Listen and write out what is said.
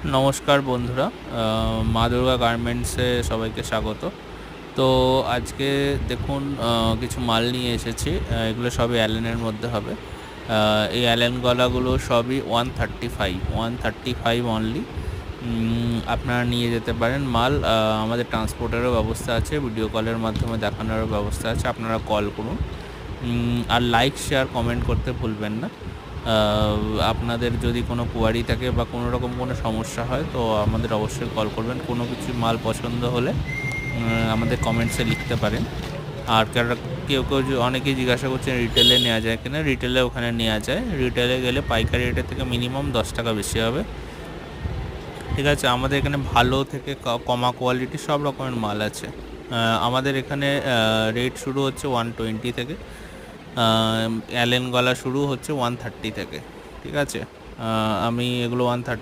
নমস্কার বন্ধুরা, মা দুর্গা গার্মেন্টসে সবাইকে স্বাগত। তো আজকে দেখুন, কিছু মাল নিয়ে এসেছি। এগুলো সবই অ্যালেনের মধ্যে হবে। এই অ্যালেন গলাগুলো সবই 135 অনলি। আপনারা নিয়ে যেতে পারেন মাল। আমাদের ট্রান্সপোর্টেরও ব্যবস্থা আছে, ভিডিও কলের মাধ্যমে দেখানোরও ব্যবস্থা আছে। আপনারা কল করুন। আর লাইক, শেয়ার, কমেন্ট করতে ভুলবেন না। আপনাদের যদি কোনো কোয়ারি থাকে বা কোনো রকম কোনো সমস্যা হয় তো আমাদের অবশ্যই কল করবেন। কোনো কিছু মাল পছন্দ হলে আমাদের কমেন্টসে লিখতে পারেন। আর কেউ কেউ অনেকেই জিজ্ঞাসা করছেন রিটেলে নেওয়া যায় কিনা। রিটেলে ওখানে নেওয়া যায়। রিটেলে গেলে পাইকারি রেটের থেকে মিনিমাম 10 টাকা বেশি হবে। ঠিক আছে, আমাদের এখানে ভালো থেকে কমা কোয়ালিটি সব রকমের মাল আছে। আমাদের এখানে রেট শুরু হচ্ছে 120 থেকে। অ্যালেন গলা শুরু হচ্ছে 130 থেকে। ঠিক আছে, আমি এগুলো 130